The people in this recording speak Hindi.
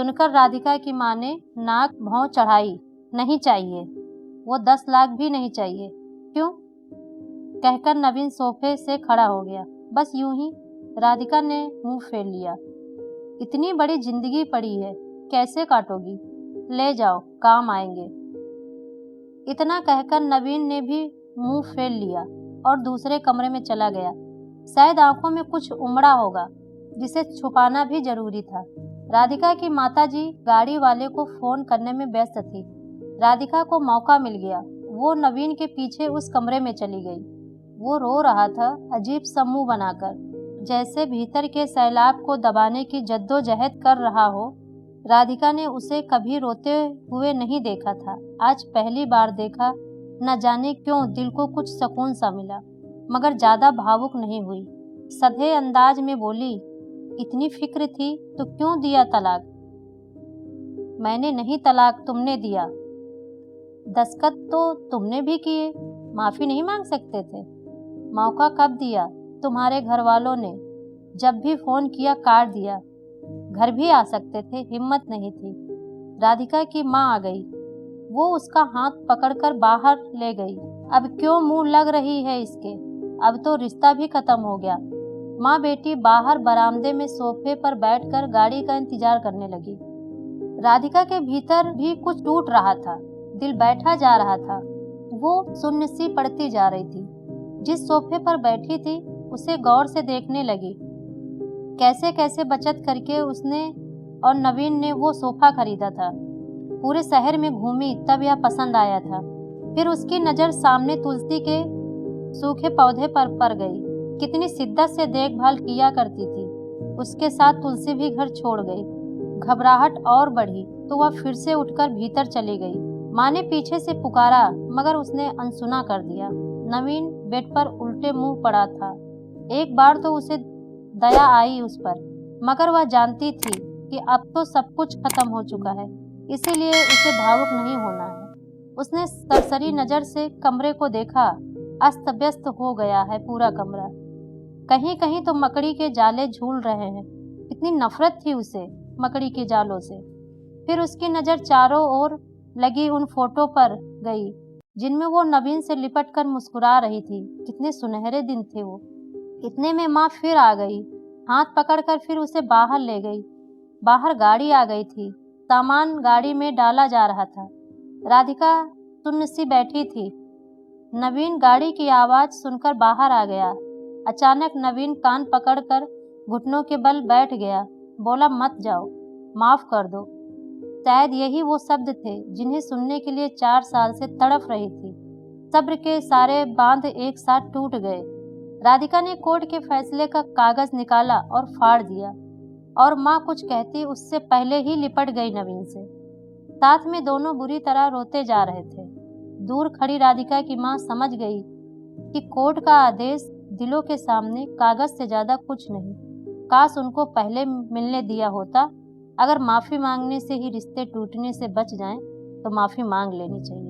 सुनकर राधिका की माँ ने नाक भौं चढ़ाई। नहीं चाहिए, वो 10 लाख भी नहीं चाहिए। क्यों? कहकर नवीन सोफे से खड़ा हो गया। बस यूं ही। राधिका ने मुंह फेर लिया। इतनी बड़ी जिंदगी पड़ी है, कैसे काटोगी? ले जाओ, काम आएंगे। इतना कहकर नवीन ने भी मुंह फेर लिया और दूसरे कमरे में चला गया। शायद आंखों में कुछ उमड़ा होगा जिसे छुपाना भी जरूरी था। राधिका की माताजी गाड़ी वाले को फोन करने में व्यस्त थी। राधिका को मौका मिल गया। वो नवीन के पीछे उस कमरे में चली गई। वो रो रहा था, अजीब सा मुंह बनाकर, जैसे भीतर के सैलाब को दबाने की जद्दोजहद कर रहा हो। राधिका ने उसे कभी रोते हुए नहीं देखा था। आज पहली बार देखा। न जाने क्यों दिल को कुछ सुकून सा मिला, मगर ज्यादा भावुक नहीं हुई। सधे अंदाज में बोली, इतनी फिक्र थी तो क्यों दिया तलाक? मैंने नहीं, तलाक तुमने दिया। दस्तखत तो तुमने भी किए, माफी नहीं मांग सकते थे? मौका कब दिया? तुम्हारे घर वालों ने जब भी फोन किया काट दिया। घर भी आ सकते थे, हिम्मत नहीं थी। राधिका की माँ आ गई। वो उसका हाथ पकड़कर बाहर ले गई। अब क्यों मुंह लग रही है इसके? अब तो रिश्ता भी खत्म हो गया। माँ बेटी बाहर बरामदे में सोफे पर बैठकर गाड़ी का इंतजार करने लगी। राधिका के भीतर भी कुछ टूट रहा था। दिल बैठा जा रहा था। वो सुन्न सी पड़ती जा रही थी। जिस सोफे पर बैठी थी उसे गौर से देखने लगी। कैसे कैसे बचत करके उसने और नवीन ने वो सोफा खरीदा था। पूरे शहर में घूमी तब यह पसंद आया था। फिर उसकी नज़र सामने तुलसी के सूखे पौधे पर पड़ गई। कितनी शिद्दत से देखभाल किया करती थी। उसके साथ तुलसी भी घर छोड़ गई। घबराहट और बढ़ी तो वह फिर से उठकर भीतर चली गई। माँ ने पीछे से पुकारा, मगर उसने अनसुना कर दिया। नवीन बेड पर उल्टे मुंह पड़ा था। एक बार तो उसे दया आई उस पर, मगर वह जानती थी कि अब तो सब कुछ खत्म हो चुका है, इसीलिए उसे भावुक नहीं होना है। उसने सरसरी नज़र से कमरे को देखा। अस्त व्यस्त हो गया है पूरा कमरा। कहीं कहीं तो मकड़ी के जाले झूल रहे हैं। इतनी नफरत थी उसे मकड़ी के जालों से। फिर उसकी नज़र चारों ओर लगी उन फोटो पर गई जिनमें वो नवीन से लिपट कर मुस्कुरा रही थी। कितने सुनहरे दिन थे वो। इतने में माँ फिर आ गई। हाथ पकड़कर फिर उसे बाहर ले गई। बाहर गाड़ी आ गई थी। सामान गाड़ी में डाला जा रहा था। राधिका सुन्न सी बैठी थी। नवीन गाड़ी की आवाज़ सुनकर बाहर आ गया। अचानक नवीन कान पकड़कर घुटनों के बल बैठ गया। बोला, मत जाओ, माफ़ कर दो। शायद यही वो शब्द थे जिन्हें सुनने के लिए 4 साल से तड़प रही थी। सब्र के सारे बांध एक साथ टूट गए। राधिका ने कोर्ट के फैसले का कागज निकाला और फाड़ दिया, और माँ कुछ कहती उससे पहले ही लिपट गई नवीन से। साथ में दोनों बुरी तरह रोते जा रहे थे। दूर खड़ी राधिका की माँ समझ गई कि कोर्ट का आदेश दिलों के सामने कागज से ज्यादा कुछ नहीं। काश उनको पहले मिलने दिया होता। अगर माफ़ी मांगने से ही रिश्ते टूटने से बच जाएं तो माफ़ी मांग लेनी चाहिए।